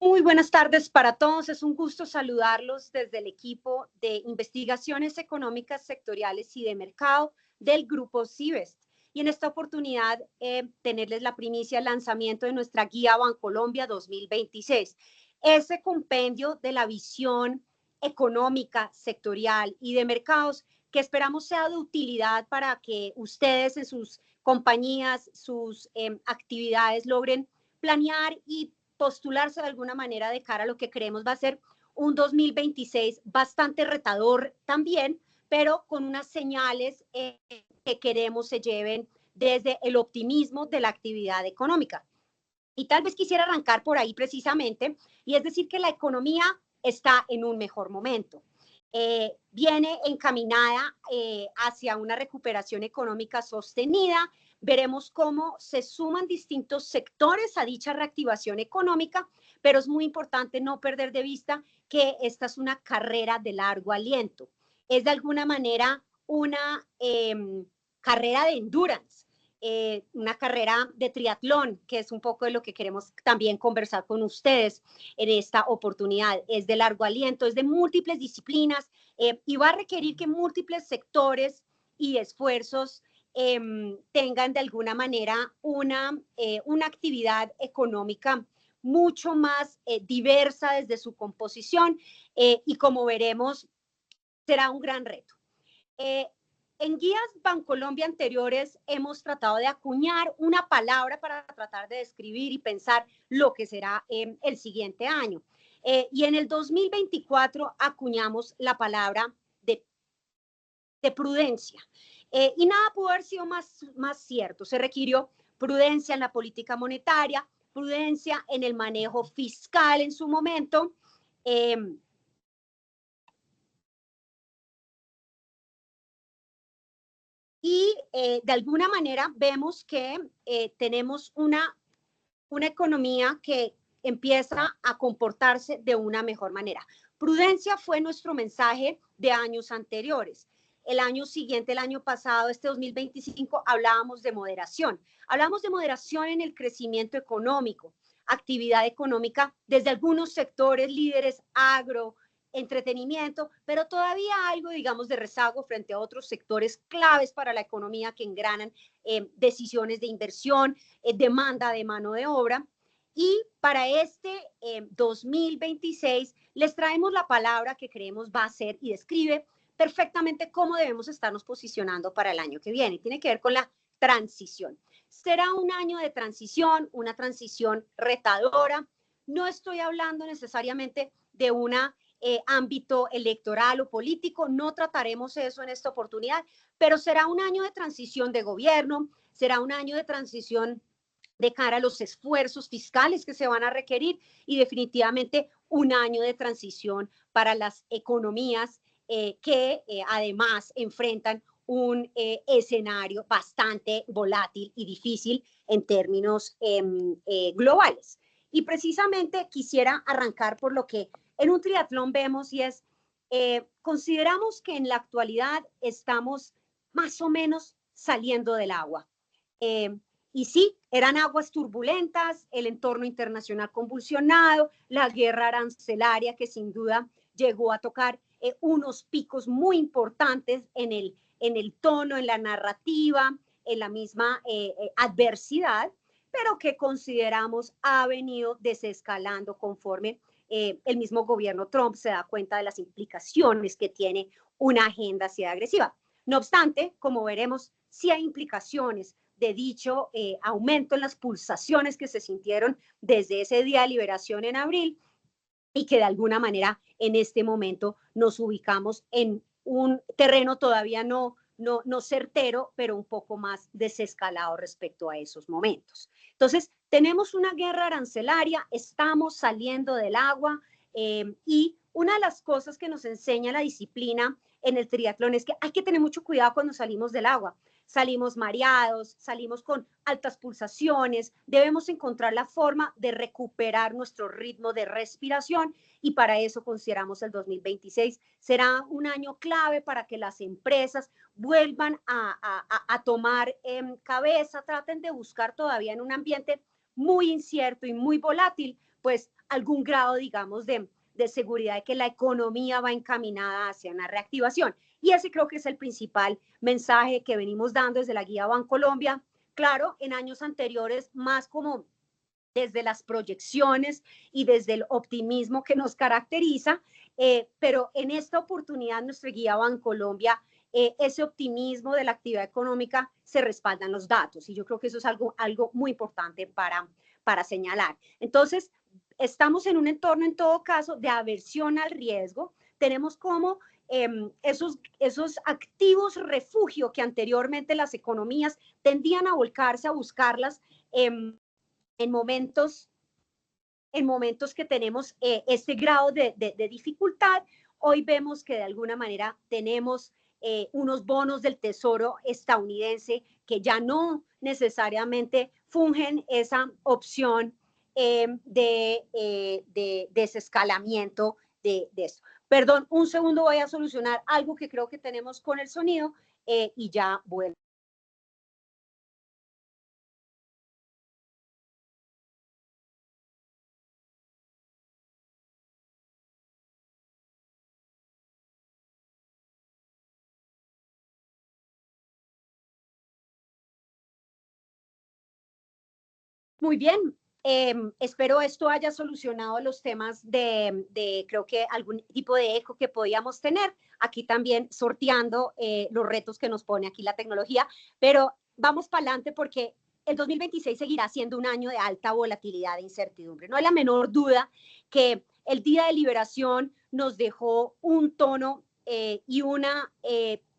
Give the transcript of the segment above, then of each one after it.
Muy buenas tardes para todos. Es un gusto saludarlos desde el equipo de investigaciones económicas sectoriales y de mercado del grupo Cibest. Y en esta oportunidad tenerles la primicia del lanzamiento de nuestra guía Bancolombia 2026. Ese compendio de la visión económica, sectorial y de mercados que esperamos sea de utilidad para que ustedes en sus compañías, sus actividades logren planear y postularse de alguna manera de cara a lo que creemos va a ser un 2026 bastante retador también, pero con unas señales que queremos se lleven desde el optimismo de la actividad económica. Y tal vez quisiera arrancar por ahí precisamente, y es decir que la economía está en un mejor momento. Viene encaminada hacia una recuperación económica sostenida. Veremos cómo se suman distintos sectores a dicha reactivación económica, pero es muy importante no perder de vista que esta es una carrera de largo aliento. Es de alguna manera una carrera de endurance. Una carrera de triatlón, que es un poco de lo que queremos también conversar con ustedes en esta oportunidad. Es de largo aliento, es de múltiples disciplinas y va a requerir que múltiples sectores y esfuerzos tengan de alguna manera una actividad económica mucho más diversa desde su composición y como veremos será un gran reto. En guías Bancolombia anteriores hemos tratado de acuñar una palabra para tratar de describir y pensar lo que será el siguiente año. Y en el 2024 acuñamos la palabra de prudencia. Y nada pudo haber sido más cierto. Se requirió prudencia en la política monetaria, prudencia en el manejo fiscal en su momento, y de alguna manera vemos que tenemos una economía que empieza a comportarse de una mejor manera. Prudencia fue nuestro mensaje de años anteriores. El año siguiente, el año pasado, este 2025, hablábamos de moderación. Hablamos de moderación en el crecimiento económico, actividad económica desde algunos sectores líderes, agro, entretenimiento, pero todavía algo, digamos, de rezago frente a otros sectores claves para la economía que engranan decisiones de inversión, demanda de mano de obra. Y para este 2026 les traemos la palabra que creemos va a ser y describe perfectamente cómo debemos estarnos posicionando para el año que viene. Tiene que ver con la transición. Será un año de transición, una transición retadora. No estoy hablando necesariamente de una ámbito electoral o político, no trataremos eso en esta oportunidad, pero será un año de transición de gobierno, será un año de transición de cara a los esfuerzos fiscales que se van a requerir y definitivamente un año de transición para las economías que además enfrentan un escenario bastante volátil y difícil en términos globales. Y precisamente quisiera arrancar por lo que en un triatlón vemos y es, consideramos que en la actualidad estamos más o menos saliendo del agua. Y sí, eran aguas turbulentas, el entorno internacional convulsionado, la guerra arancelaria que sin duda llegó a tocar unos picos muy importantes en el tono, en la narrativa, en la misma adversidad, pero que consideramos ha venido desescalando conforme el mismo gobierno Trump se da cuenta de las implicaciones que tiene una agenda así agresiva. No obstante, como veremos, sí hay implicaciones de dicho aumento en las pulsaciones que se sintieron desde ese día de liberación en abril y que de alguna manera en este momento nos ubicamos en un terreno todavía no certero, pero un poco más desescalado respecto a esos momentos. Entonces, tenemos una guerra arancelaria, estamos saliendo del agua y una de las cosas que nos enseña la disciplina en el triatlón es que hay que tener mucho cuidado cuando salimos del agua. Salimos mareados, salimos con altas pulsaciones, debemos encontrar la forma de recuperar nuestro ritmo de respiración y para eso consideramos el 2026 será un año clave para que las empresas vuelvan a tomar cabeza, traten de buscar todavía en un ambiente muy incierto y muy volátil, pues algún grado, digamos, de seguridad de que la economía va encaminada hacia una reactivación. Y ese creo que es el principal mensaje que venimos dando desde la Guía Bancolombia. Claro, en años anteriores, más como desde las proyecciones y desde el optimismo que nos caracteriza, pero en esta oportunidad nuestra Guía Bancolombia, ese optimismo de la actividad económica se respalda en los datos y yo creo que eso es algo muy importante para señalar. Entonces, estamos en un entorno en todo caso de aversión al riesgo, tenemos como esos activos refugio que anteriormente las economías tendían a volcarse a buscarlas en momentos que tenemos este grado de dificultad. Hoy vemos que de alguna manera tenemos unos bonos del Tesoro estadounidense que ya no necesariamente fungen esa opción de desescalamiento de esto. Perdón, un segundo, voy a solucionar algo que creo que tenemos con el sonido y ya vuelvo. Muy bien, espero esto haya solucionado los temas creo que algún tipo de eco que podíamos tener. Aquí también sorteando los retos que nos pone aquí la tecnología, pero vamos para adelante porque el 2026 seguirá siendo un año de alta volatilidad e incertidumbre. No hay la menor duda que el Día de Liberación nos dejó un tono y una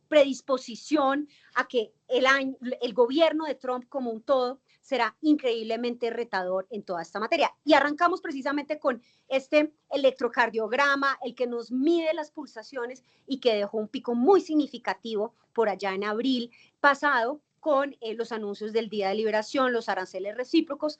predisposición a que el gobierno de Trump como un todo será increíblemente retador en toda esta materia. Y arrancamos precisamente con este electrocardiograma, el que nos mide las pulsaciones y que dejó un pico muy significativo por allá en abril pasado con los anuncios del Día de Liberación, los aranceles recíprocos.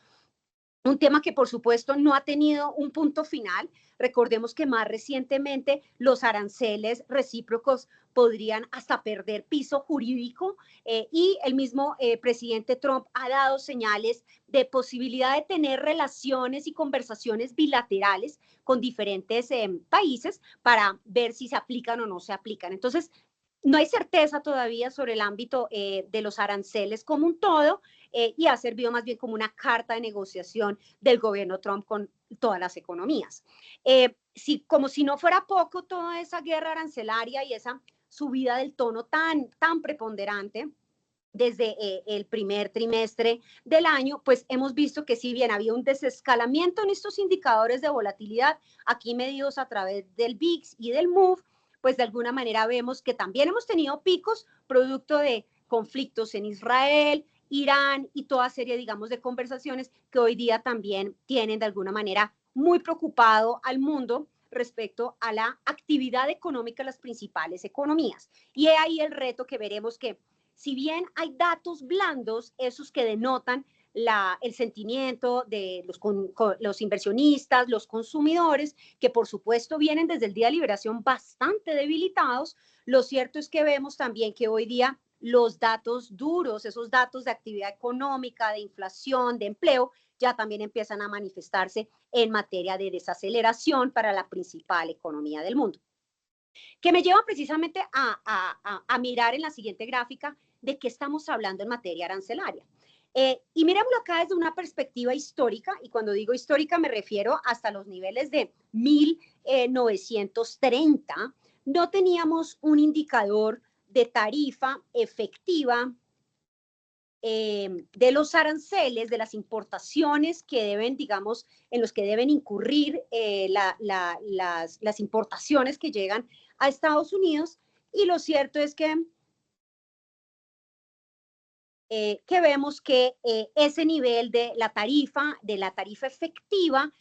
Un tema que por supuesto no ha tenido un punto final. Recordemos que más recientemente los aranceles recíprocos podrían hasta perder piso jurídico y el mismo presidente Trump ha dado señales de posibilidad de tener relaciones y conversaciones bilaterales con diferentes países para ver si se aplican o no se aplican. Entonces, no hay certeza todavía sobre el ámbito de los aranceles como un todo y ha servido más bien como una carta de negociación del gobierno Trump con todas las economías. Como si no fuera poco toda esa guerra arancelaria y esa subida del tono tan preponderante desde el primer trimestre del año, pues hemos visto que si bien había un desescalamiento en estos indicadores de volatilidad, aquí medidos a través del VIX y del MOVE, pues de alguna manera vemos que también hemos tenido picos producto de conflictos en Israel, Irán y toda serie, digamos, de conversaciones que hoy día también tienen de alguna manera muy preocupado al mundo respecto a la actividad económica de las principales economías. Y es ahí el reto que veremos que si bien hay datos blandos, esos que denotan el sentimiento de los inversionistas, los consumidores, que por supuesto vienen desde el Día de Liberación bastante debilitados, lo cierto es que vemos también que hoy día los datos duros, esos datos de actividad económica, de inflación, de empleo, ya también empiezan a manifestarse en materia de desaceleración para la principal economía del mundo. Que me lleva precisamente a mirar en la siguiente gráfica de qué estamos hablando en materia arancelaria. Y miremoslo acá desde una perspectiva histórica, y cuando digo histórica me refiero hasta los niveles de 1930, no teníamos un indicador de tarifa efectiva de los aranceles, de las importaciones que deben, digamos, en los que deben incurrir las importaciones que llegan a Estados Unidos. Y lo cierto es que vemos que ese nivel de la tarifa efectiva,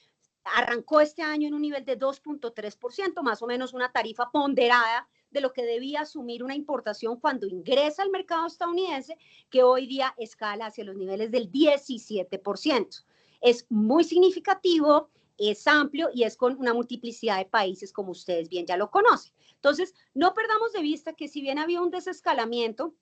arrancó este año en un nivel de 2.3%, más o menos una tarifa ponderada de lo que debía asumir una importación cuando ingresa al mercado estadounidense, que hoy día escala hacia los niveles del 17%. Es muy significativo, es amplio y es con una multiplicidad de países como ustedes bien ya lo conocen. Entonces, no perdamos de vista que si bien había un desescalamiento,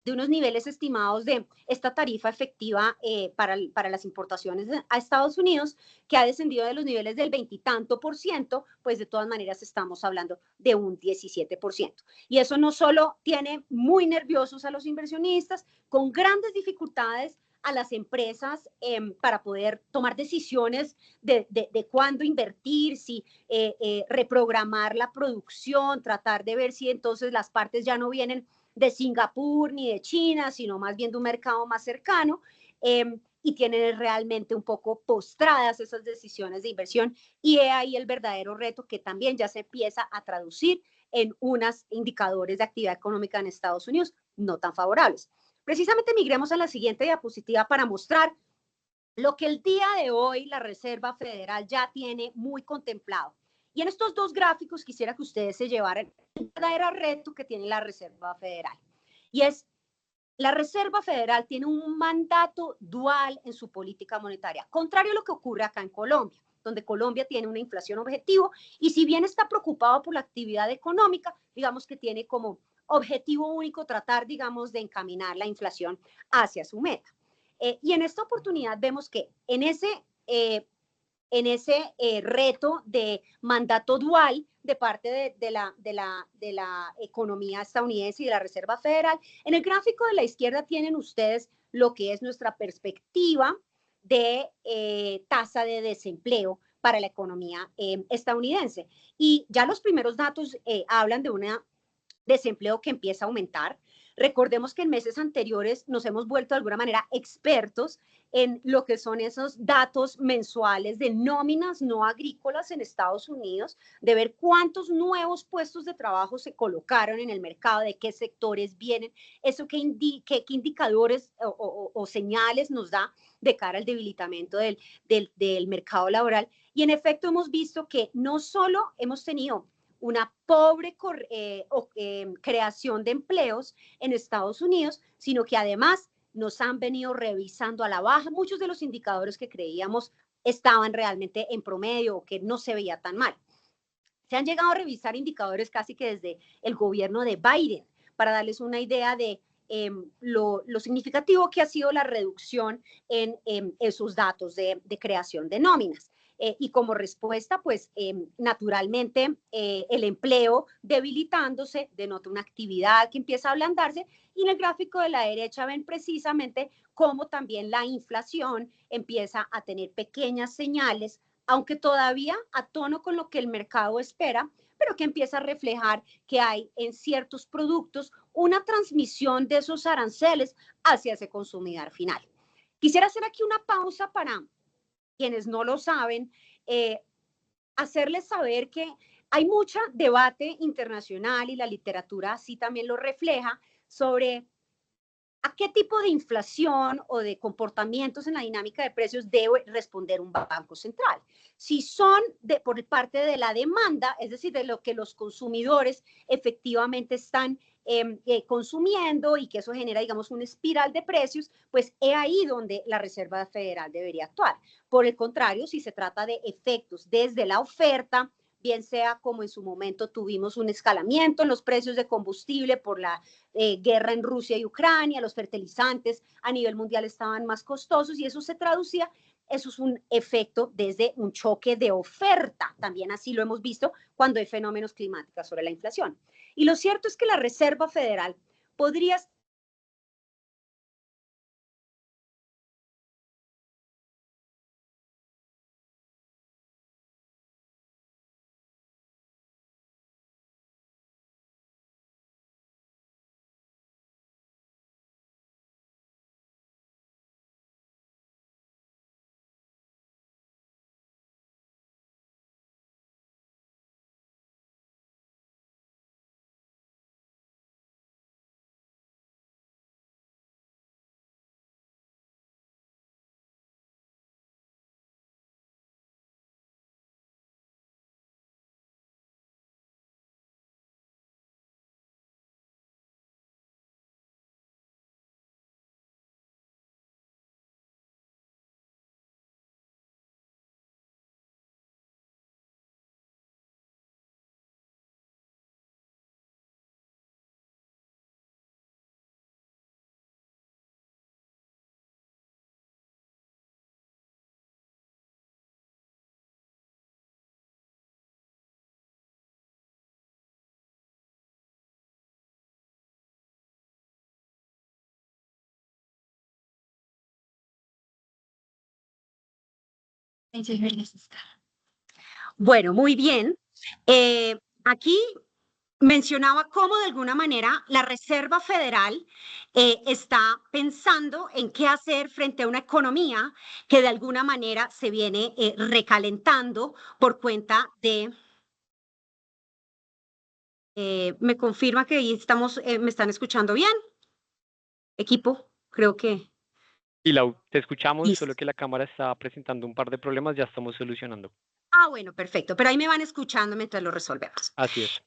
de unos niveles estimados de esta tarifa efectiva para las importaciones a Estados Unidos, que ha descendido de los niveles del veintitanto por ciento, pues de todas maneras estamos hablando de un 17%. Y eso no solo tiene muy nerviosos a los inversionistas, con grandes dificultades a las empresas para poder tomar decisiones de cuándo invertir, si reprogramar la producción, tratar de ver si entonces las partes ya no vienen de Singapur ni de China, sino más bien de un mercado más cercano, y tienen realmente un poco postradas esas decisiones de inversión, y he ahí el verdadero reto que también ya se empieza a traducir en unos indicadores de actividad económica en Estados Unidos no tan favorables. Precisamente migremos a la siguiente diapositiva para mostrar lo que el día de hoy la Reserva Federal ya tiene muy contemplado. Y en estos dos gráficos quisiera que ustedes se llevaran el verdadero reto que tiene la Reserva Federal. Y es, la Reserva Federal tiene un mandato dual en su política monetaria, contrario a lo que ocurre acá en Colombia, donde Colombia tiene una inflación objetivo y si bien está preocupado por la actividad económica, digamos que tiene como objetivo único tratar, digamos, de encaminar la inflación hacia su meta. Y en esta oportunidad vemos que en ese reto de mandato dual de parte de la economía estadounidense y de la Reserva Federal, en el gráfico de la izquierda tienen ustedes lo que es nuestra perspectiva de tasa de desempleo para la economía estadounidense. Y ya los primeros datos hablan de un desempleo que empieza a aumentar. Recordemos que en meses anteriores nos hemos vuelto de alguna manera expertos en lo que son esos datos mensuales de nóminas no agrícolas en Estados Unidos, de ver cuántos nuevos puestos de trabajo se colocaron en el mercado, de qué sectores vienen, eso qué indicadores o señales nos da de cara al debilitamiento del mercado laboral. Y en efecto hemos visto que no solo hemos tenido una pobre creación de empleos en Estados Unidos, sino que además nos han venido revisando a la baja muchos de los indicadores que creíamos estaban realmente en promedio o que no se veía tan mal. Se han llegado a revisar indicadores casi que desde el gobierno de Biden, para darles una idea de lo significativo que ha sido la reducción en esos datos de creación de nóminas. Y como respuesta, pues naturalmente el empleo debilitándose denota una actividad que empieza a ablandarse y en el gráfico de la derecha ven precisamente cómo también la inflación empieza a tener pequeñas señales, aunque todavía a tono con lo que el mercado espera, pero que empieza a reflejar que hay en ciertos productos una transmisión de esos aranceles hacia ese consumidor final. Quisiera hacer aquí una pausa para quienes no lo saben, hacerles saber que hay mucho debate internacional y la literatura así también lo refleja sobre a qué tipo de inflación o de comportamientos en la dinámica de precios debe responder un banco central. Si son por parte de la demanda, es decir, de lo que los consumidores efectivamente están consumiendo y que eso genera, digamos, una espiral de precios, pues es ahí donde la Reserva Federal debería actuar. Por el contrario, si se trata de efectos desde la oferta, bien sea como en su momento tuvimos un escalamiento en los precios de combustible por la guerra en Rusia y Ucrania, los fertilizantes a nivel mundial estaban más costosos y eso se traducía, eso es un efecto desde un choque de oferta, también así lo hemos visto cuando hay fenómenos climáticos sobre la inflación. Y lo cierto es que la Reserva Federal podría Bueno, muy bien. Aquí mencionaba cómo de alguna manera la Reserva Federal está pensando en qué hacer frente a una economía que de alguna manera se viene recalentando por cuenta de... ¿Me confirma que ahí estamos, me están escuchando bien? Equipo, creo que Y Lau, te escuchamos, solo listo. que la cámara está presentando un par de problemas, ya estamos solucionando. Ah, bueno, perfecto, pero ahí me van escuchando mientras lo resolvemos. Así es.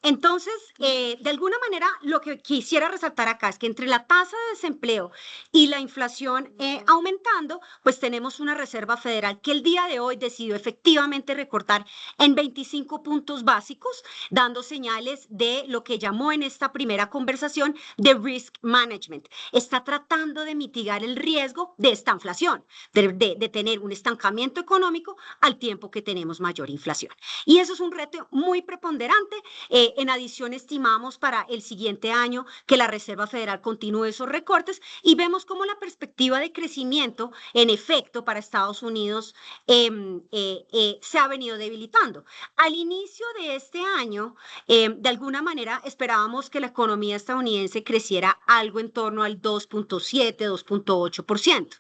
Entonces, de alguna manera, lo que quisiera resaltar acá es que entre la tasa de desempleo y la inflación aumentando, pues tenemos una Reserva Federal que el día de hoy decidió efectivamente recortar en 25 puntos básicos, dando señales de lo que llamó en esta primera conversación de risk management. Está tratando de mitigar el riesgo de esta inflación, de tener un estancamiento económico al tiempo que tenemos mayor inflación. Y eso es un reto muy preponderante. En adición, estimamos para el siguiente año que la Reserva Federal continúe esos recortes y vemos cómo la perspectiva de crecimiento, en efecto, para Estados Unidos se ha venido debilitando. Al inicio de este año, de alguna manera, esperábamos que la economía estadounidense creciera algo en torno al 2.7, 2.8%.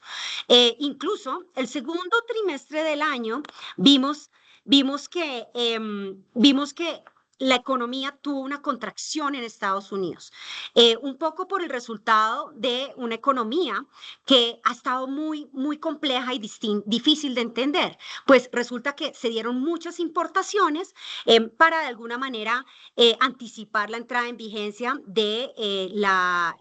Incluso el segundo trimestre del año vimos, vimos que la economía tuvo una contracción en Estados Unidos, un poco por el resultado de una economía que ha estado muy compleja y difícil de entender. Pues resulta que se dieron muchas importaciones para de alguna manera anticipar la entrada en vigencia de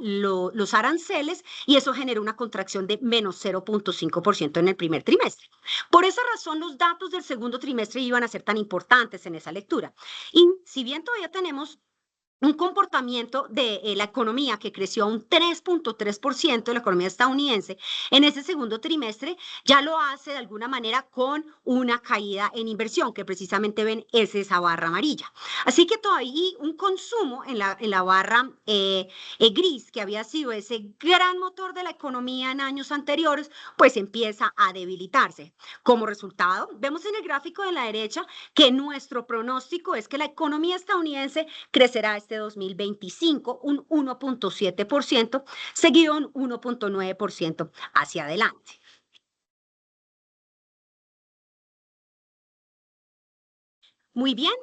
los aranceles y eso generó una contracción de menos 0.5% en el primer trimestre. Por esa razón, los datos del segundo trimestre iban a ser tan importantes en esa lectura. Y si bien todavía tenemos un comportamiento de la economía que creció a un 3.3% de la economía estadounidense en ese segundo trimestre, ya lo hace de alguna manera con una caída en inversión, que precisamente ven es esa barra amarilla. Así que todavía un consumo en la barra gris, que había sido ese gran motor de la economía en años anteriores, pues empieza a debilitarse. Como resultado, vemos en el gráfico de la derecha que nuestro pronóstico es que la economía estadounidense crecerá este 2025 un 1.7%, seguido un 1.9% hacia adelante. Muy bien.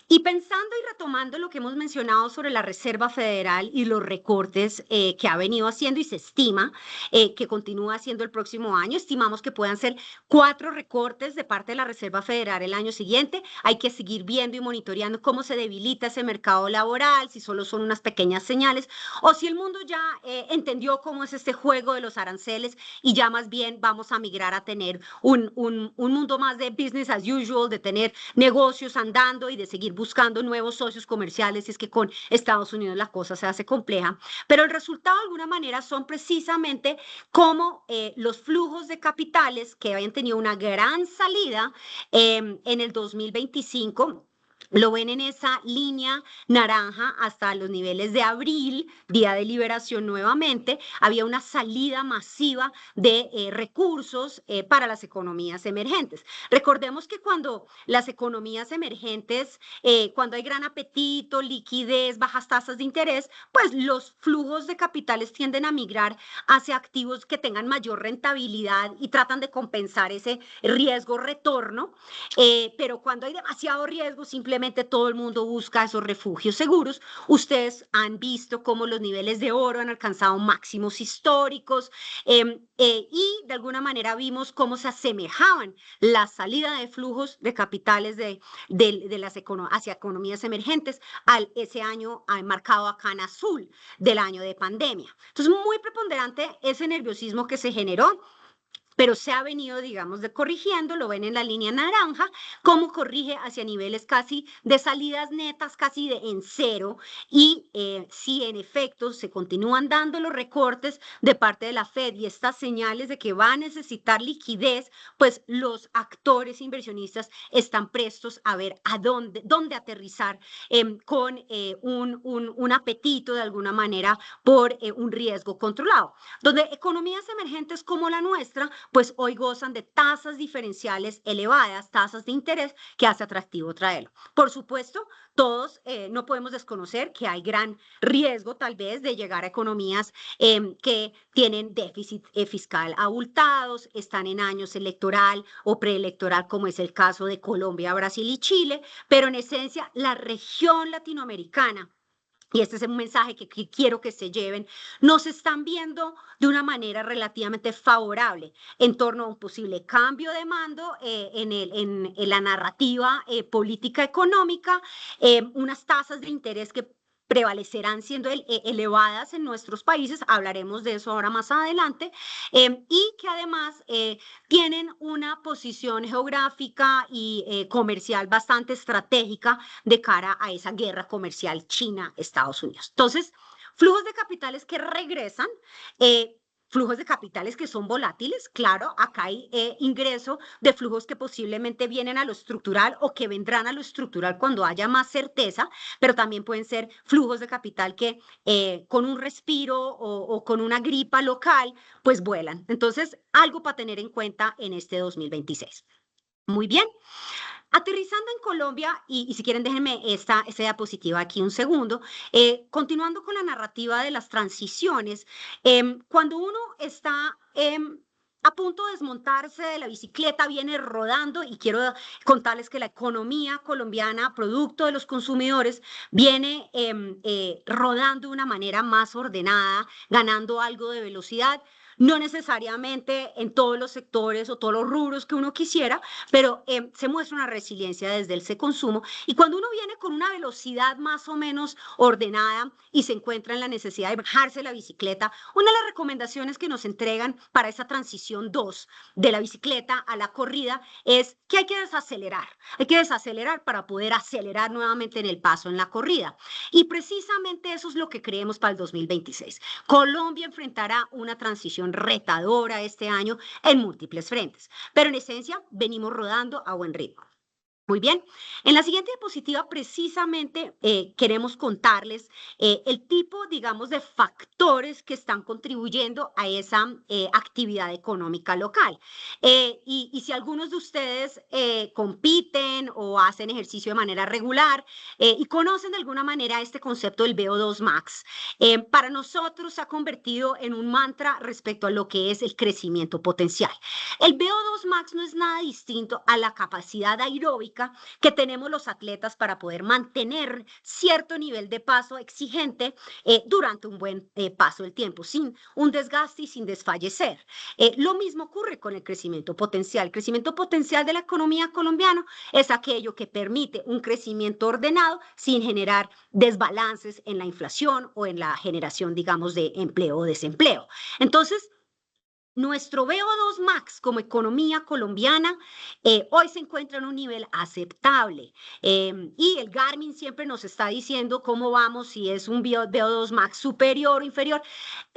Y pensando y retomando lo que hemos mencionado sobre la Reserva Federal y los recortes que ha venido haciendo y se estima que continúa haciendo el próximo año, estimamos que puedan ser 4 recortes de parte de la Reserva Federal el año siguiente. Hay que seguir viendo y monitoreando cómo se debilita ese mercado laboral, si solo son unas pequeñas señales o si el mundo ya entendió cómo es este juego de los aranceles y ya más bien vamos a migrar a tener un mundo más de business as usual, de tener negocios andando y de seguir buscando nuevos socios comerciales, y es que con Estados Unidos la cosa se hace compleja, pero el resultado de alguna manera son precisamente como los flujos de capitales que habían tenido una gran salida en el 2025, lo ven en esa línea naranja hasta los niveles de abril, día de liberación nuevamente, había una salida masiva de recursos para las economías emergentes. Recordemos que cuando las economías emergentes, cuando hay gran apetito, liquidez, bajas tasas de interés, pues los flujos de capitales tienden a migrar hacia activos que tengan mayor rentabilidad y tratan de compensar ese riesgo retorno, pero cuando hay demasiado riesgo, simplemente todo el mundo busca esos refugios seguros. Ustedes han visto cómo los niveles de oro han alcanzado máximos históricos y de alguna manera vimos cómo se asemejaban la salida de flujos de capitales hacia economías emergentes al ese año marcado acá en azul del año de pandemia. Entonces, muy preponderante ese nerviosismo que se generó, pero se ha venido, digamos, corrigiendo, lo ven en la línea naranja, cómo corrige hacia niveles casi de salidas netas, casi en cero, y si en efecto se continúan dando los recortes de parte de la Fed y estas señales de que va a necesitar liquidez, pues los actores inversionistas están prestos a ver a dónde aterrizar con un apetito de alguna manera por un riesgo controlado, donde economías emergentes como la nuestra pues hoy gozan de tasas diferenciales elevadas, tasas de interés que hace atractivo traerlo. Por supuesto, todos no podemos desconocer que hay gran riesgo tal vez de llegar a economías que tienen déficit fiscal abultados, están en años electoral o preelectoral, como es el caso de Colombia, Brasil y Chile, pero en esencia la región latinoamericana, y este es un mensaje que quiero que se lleven, nos están viendo de una manera relativamente favorable en torno a un posible cambio de mando en la narrativa política económica, unas tasas de interés que prevalecerán siendo elevadas en nuestros países, hablaremos de eso ahora más adelante, y que además tienen una posición geográfica y comercial bastante estratégica de cara a esa guerra comercial China-Estados Unidos. Entonces, flujos de capitales que regresan, flujos de capitales que son volátiles, claro, acá hay ingreso de flujos que posiblemente vienen a lo estructural o que vendrán a lo estructural cuando haya más certeza, pero también pueden ser flujos de capital que con un respiro o con una gripa local, pues vuelan. Entonces, algo para tener en cuenta en este 2026. Muy bien. Aterrizando en Colombia, y si quieren déjenme esta diapositiva aquí un segundo, continuando con la narrativa de las transiciones, cuando uno está a punto de desmontarse de la bicicleta, viene rodando, y quiero contarles que la economía colombiana, producto de los consumidores, viene rodando de una manera más ordenada, ganando algo de velocidad. No necesariamente en todos los sectores o todos los rubros que uno quisiera, pero se muestra una resiliencia desde el consumo. Y cuando uno viene con una velocidad más o menos ordenada y se encuentra en la necesidad de bajarse la bicicleta, una de las recomendaciones que nos entregan para esa transición 2 de la bicicleta a la corrida es que hay que desacelerar. Hay que desacelerar para poder acelerar nuevamente en el paso en la corrida. Y precisamente eso es lo que creemos para el 2026. Colombia enfrentará una transición retadora este año en múltiples frentes, pero en esencia venimos rodando a buen ritmo. Muy bien, en la siguiente diapositiva precisamente queremos contarles el tipo, digamos, de factores que están contribuyendo a esa actividad económica local. Y si algunos de ustedes compiten o hacen ejercicio de manera regular y conocen de alguna manera este concepto del VO2 Max, para nosotros se ha convertido en un mantra respecto a lo que es el crecimiento potencial. El VO2 Max no es nada distinto a la capacidad aeróbica que tenemos los atletas para poder mantener cierto nivel de paso exigente durante un buen paso del tiempo, sin un desgaste y sin desfallecer. Lo mismo ocurre con el crecimiento potencial. El crecimiento potencial de la economía colombiana es aquello que permite un crecimiento ordenado sin generar desbalances en la inflación o en la generación, digamos, de empleo o desempleo. Entonces, nuestro VO2 Max como economía colombiana hoy se encuentra en un nivel aceptable y el Garmin siempre nos está diciendo cómo vamos, si es un VO2 Max superior o inferior.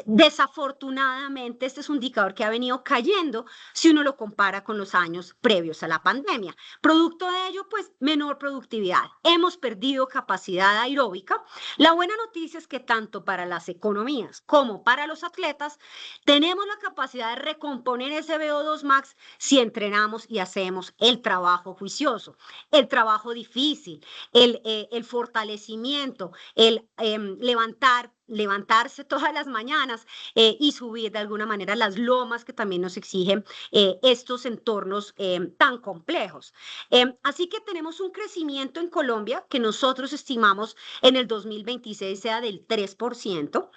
Desafortunadamente, este es un indicador que ha venido cayendo si uno lo compara con los años previos a la pandemia. Producto de ello, pues menor productividad. Hemos perdido capacidad aeróbica. La buena noticia es que tanto para las economías como para los atletas tenemos la capacidad de recomponer ese VO2 Max si entrenamos y hacemos el trabajo juicioso, el trabajo difícil, el fortalecimiento, el levantarse todas las mañanas y subir de alguna manera las lomas que también nos exigen estos entornos tan complejos. Así que tenemos un crecimiento en Colombia que nosotros estimamos en el 2026 sea del 3%.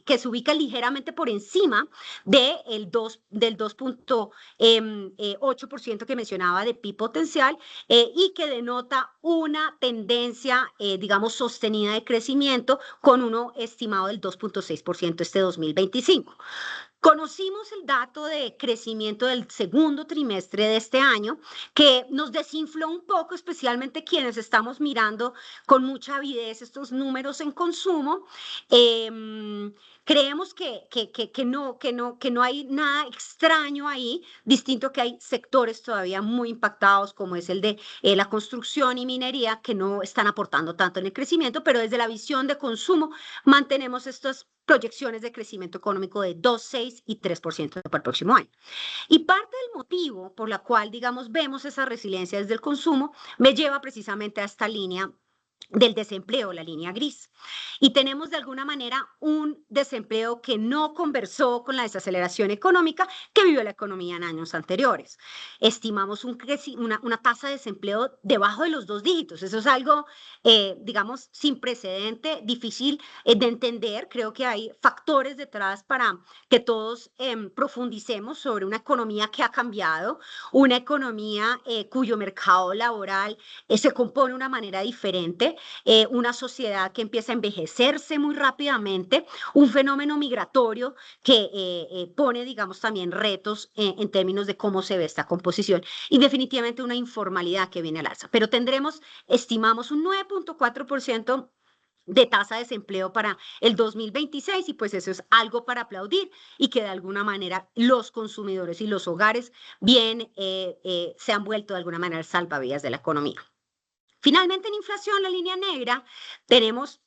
Que se ubica ligeramente por encima del 2.8% que mencionaba de PIB potencial y que denota una tendencia, digamos, sostenida de crecimiento con uno estimado del 2.6% este 2025. Conocimos el dato de crecimiento del segundo trimestre de este año, que nos desinfló un poco, especialmente quienes estamos mirando con mucha avidez estos números en consumo. Creemos que no hay nada extraño ahí, distinto que hay sectores todavía muy impactados, como es el de la construcción y minería, que no están aportando tanto en el crecimiento, pero desde la visión de consumo mantenemos estas proyecciones de crecimiento económico de 2, 6 y 3% para el próximo año. Y parte del motivo por la cual, digamos, vemos esa resiliencia desde el consumo, me lleva precisamente a esta línea del desempleo, la línea gris. Y tenemos de alguna manera un desempleo que no conversó con la desaceleración económica que vivió la economía en años anteriores. Estimamos una tasa de desempleo debajo de los 2 dígitos. Eso es algo, digamos, sin precedente, difícil de entender. Creo que hay factores detrás para que todos profundicemos sobre una economía que ha cambiado, una economía cuyo mercado laboral se compone de una manera diferente, una sociedad que empieza a envejecerse muy rápidamente, un fenómeno migratorio que pone, digamos, también retos en términos de cómo se ve esta composición y definitivamente una informalidad que viene al alza. Pero estimamos un 9.4% de tasa de desempleo para el 2026 y pues eso es algo para aplaudir y que de alguna manera los consumidores y los hogares bien se han vuelto de alguna manera salvavidas de la economía. Finalmente, en inflación, la línea negra, tenemos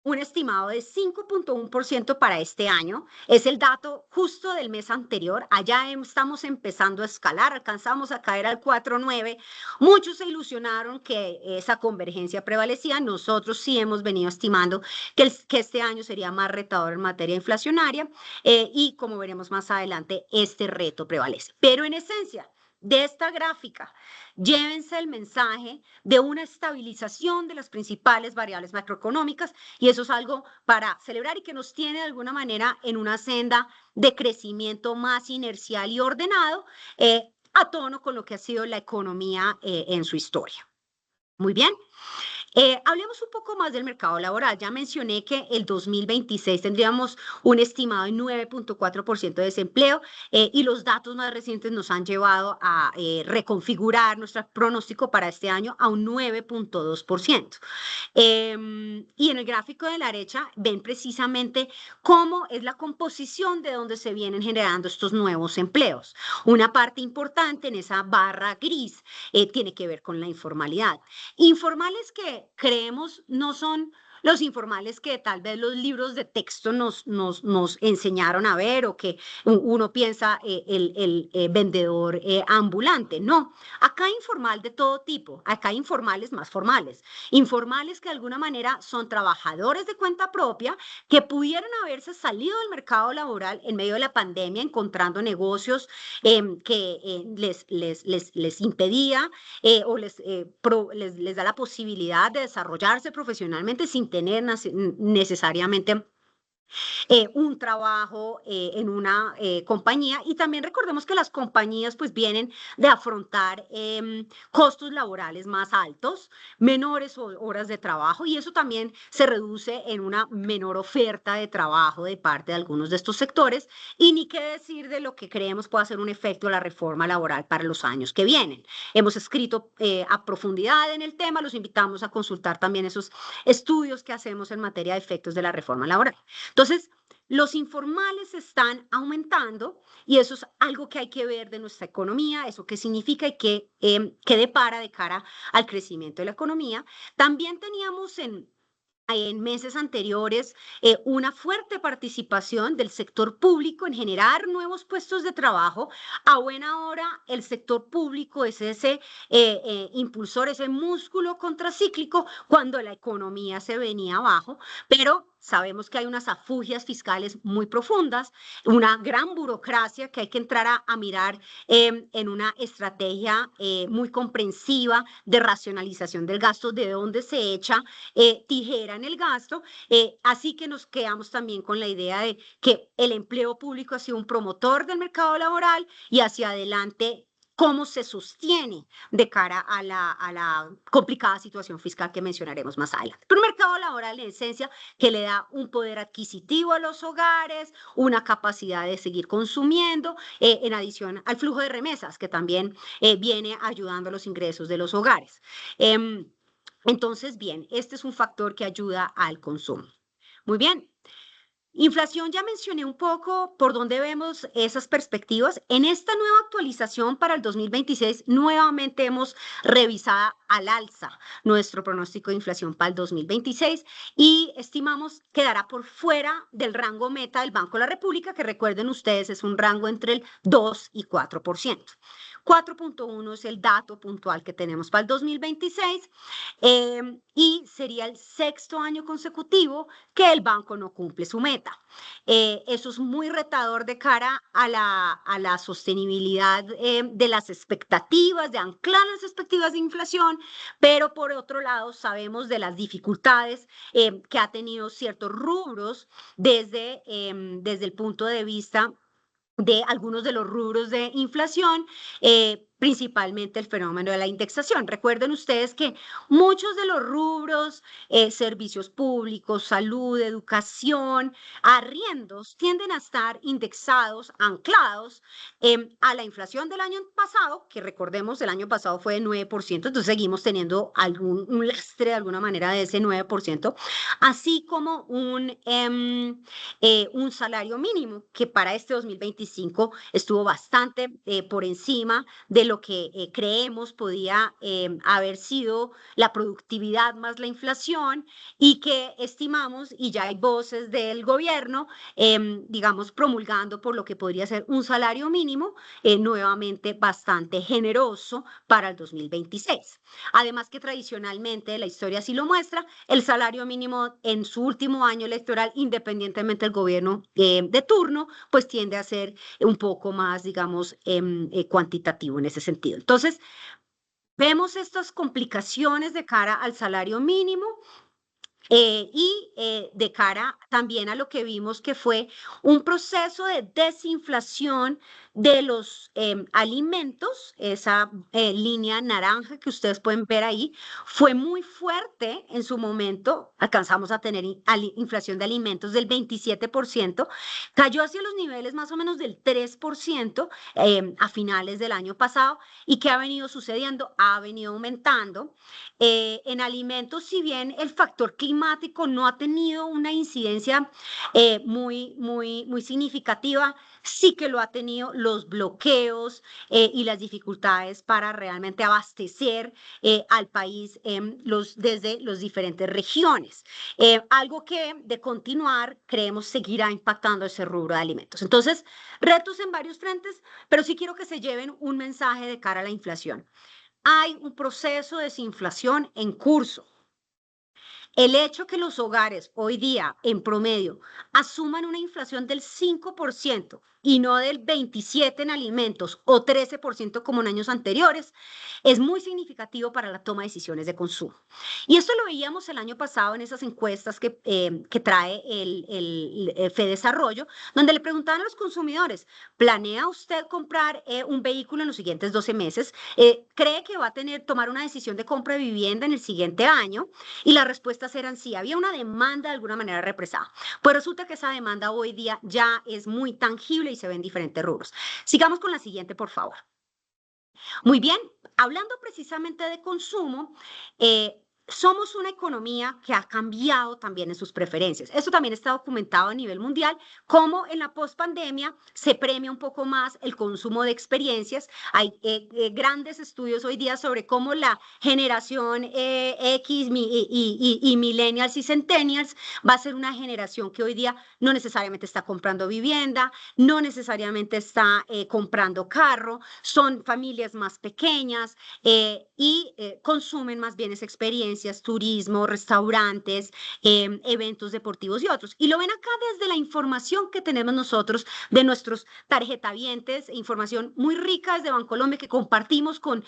un estimado de 5.1% para este año. Es el dato justo del mes anterior. Allá estamos empezando a escalar, alcanzamos a caer al 4.9. Muchos se ilusionaron que esa convergencia prevalecía. Nosotros sí hemos venido estimando que este año sería más retador en materia inflacionaria y como veremos más adelante, este reto prevalece. Pero en esencia, de esta gráfica, llévense el mensaje de una estabilización de las principales variables macroeconómicas y eso es algo para celebrar y que nos tiene de alguna manera en una senda de crecimiento más inercial y ordenado a tono con lo que ha sido la economía en su historia. Muy bien. Hablemos un poco más del mercado laboral. Ya mencioné que el 2026 tendríamos un estimado de 9.4% de desempleo y los datos más recientes nos han llevado a reconfigurar nuestro pronóstico para este año a un 9.2%. Y en el gráfico de la derecha ven precisamente cómo es la composición de donde se vienen generando estos nuevos empleos. Una parte importante en esa barra gris tiene que ver con la informalidad. Informales que creemos no son los informales que tal vez los libros de texto nos enseñaron a ver o que uno piensa el vendedor ambulante. No, acá hay informal de todo tipo, acá hay informales más formales. Informales que de alguna manera son trabajadores de cuenta propia que pudieron haberse salido del mercado laboral en medio de la pandemia encontrando negocios que les impedía o les da la posibilidad de desarrollarse profesionalmente sin tener necesariamente un trabajo en una compañía y también recordemos que las compañías pues vienen de afrontar costos laborales más altos, menores horas de trabajo y eso también se reduce en una menor oferta de trabajo de parte de algunos de estos sectores y ni qué decir de lo que creemos puede ser un efecto de la reforma laboral para los años que vienen. Hemos escrito a profundidad en el tema, los invitamos a consultar también esos estudios que hacemos en materia de efectos de la reforma laboral. Entonces, los informales están aumentando y eso es algo que hay que ver de nuestra economía, eso qué significa y qué depara de cara al crecimiento de la economía. También teníamos en meses anteriores una fuerte participación del sector público en generar nuevos puestos de trabajo. A buena hora, el sector público es ese impulsor, ese músculo contracíclico cuando la economía se venía abajo, pero sabemos que hay unas afugias fiscales muy profundas, una gran burocracia que hay que entrar a mirar en una estrategia muy comprensiva de racionalización del gasto, de dónde se echa tijera en el gasto, así que nos quedamos también con la idea de que el empleo público ha sido un promotor del mercado laboral y hacia adelante cómo se sostiene de cara a la complicada situación fiscal que mencionaremos más adelante. Pero un mercado laboral en esencia que le da un poder adquisitivo a los hogares, una capacidad de seguir consumiendo, en adición al flujo de remesas que también viene ayudando a los ingresos de los hogares. Entonces, bien, este es un factor que ayuda al consumo. Muy bien. Inflación, ya mencioné un poco por dónde vemos esas perspectivas. En esta nueva actualización para el 2026, nuevamente hemos revisado al alza nuestro pronóstico de inflación para el 2026 y estimamos quedará por fuera del rango meta del Banco de la República, que recuerden ustedes es un rango entre el 2 y 4%. 4.1 es el dato puntual que tenemos para el 2026 y sería el sexto año consecutivo que el banco no cumple su meta. Eso es muy retador de cara a la sostenibilidad de las expectativas, de anclar las expectativas de inflación, pero por otro lado sabemos de las dificultades que ha tenido ciertos rubros desde el punto de vista de algunos de los rubros de inflación, principalmente el fenómeno de la indexación. Recuerden ustedes que muchos de los rubros, servicios públicos, salud, educación, arriendos, tienden a estar indexados, anclados a la inflación del año pasado, que recordemos el año pasado fue de 9%, entonces seguimos teniendo un lastre de alguna manera de ese 9%, así como un salario mínimo que para este 2025 estuvo bastante por encima de lo que creemos podía haber sido la productividad más la inflación y que estimamos, y ya hay voces del gobierno, digamos, promulgando por lo que podría ser un salario mínimo nuevamente bastante generoso para el 2026. Además que tradicionalmente la historia sí lo muestra, el salario mínimo en su último año electoral, independientemente del gobierno de turno, pues tiende a ser un poco más, digamos, cuantitativo en ese sentido. Entonces, vemos estas complicaciones de cara al salario mínimo. De cara también a lo que vimos que fue un proceso de desinflación de los alimentos, esa línea naranja que ustedes pueden ver ahí, fue muy fuerte en su momento, alcanzamos a tener inflación de alimentos del 27%, cayó hacia los niveles más o menos del 3% a finales del año pasado. ¿Y qué ha venido sucediendo? Ha venido aumentando. En alimentos, si bien el factor climático no ha tenido una incidencia muy significativa, sí que lo ha tenido los bloqueos y las dificultades para realmente abastecer al país desde las diferentes regiones. Algo que de continuar creemos seguirá impactando ese rubro de alimentos. Entonces, retos en varios frentes, pero sí quiero que se lleven un mensaje de cara a la inflación. Hay un proceso de desinflación en curso. El hecho que los hogares hoy día, en promedio, asuman una inflación del 5% y no del 27% en alimentos o 13% como en años anteriores, es muy significativo para la toma de decisiones de consumo. Y esto lo veíamos el año pasado en esas encuestas que trae el FEDesarrollo, donde le preguntaban a los consumidores, ¿planea usted comprar un vehículo en los siguientes 12 meses? ¿Cree que va a tomar una decisión de compra de vivienda en el siguiente año? Y las respuestas eran sí, había una demanda de alguna manera represada. Pues resulta que esa demanda hoy día ya es muy tangible y se ve en diferentes rubros. Sigamos con la siguiente, por favor. Muy bien, hablando precisamente de consumo, somos una economía que ha cambiado también en sus preferencias. Esto también está documentado a nivel mundial, como en la pospandemia se premia un poco más el consumo de experiencias. Hay grandes estudios hoy día sobre cómo la generación X y millennials y centennials va a ser una generación que hoy día no necesariamente está comprando vivienda, no necesariamente está comprando carro, son familias más pequeñas y consumen más bien esa experiencia, turismo, restaurantes, eventos deportivos y otros. Y lo ven acá desde la información que tenemos nosotros de nuestros tarjetavientes, información muy rica desde Bancolombia que compartimos con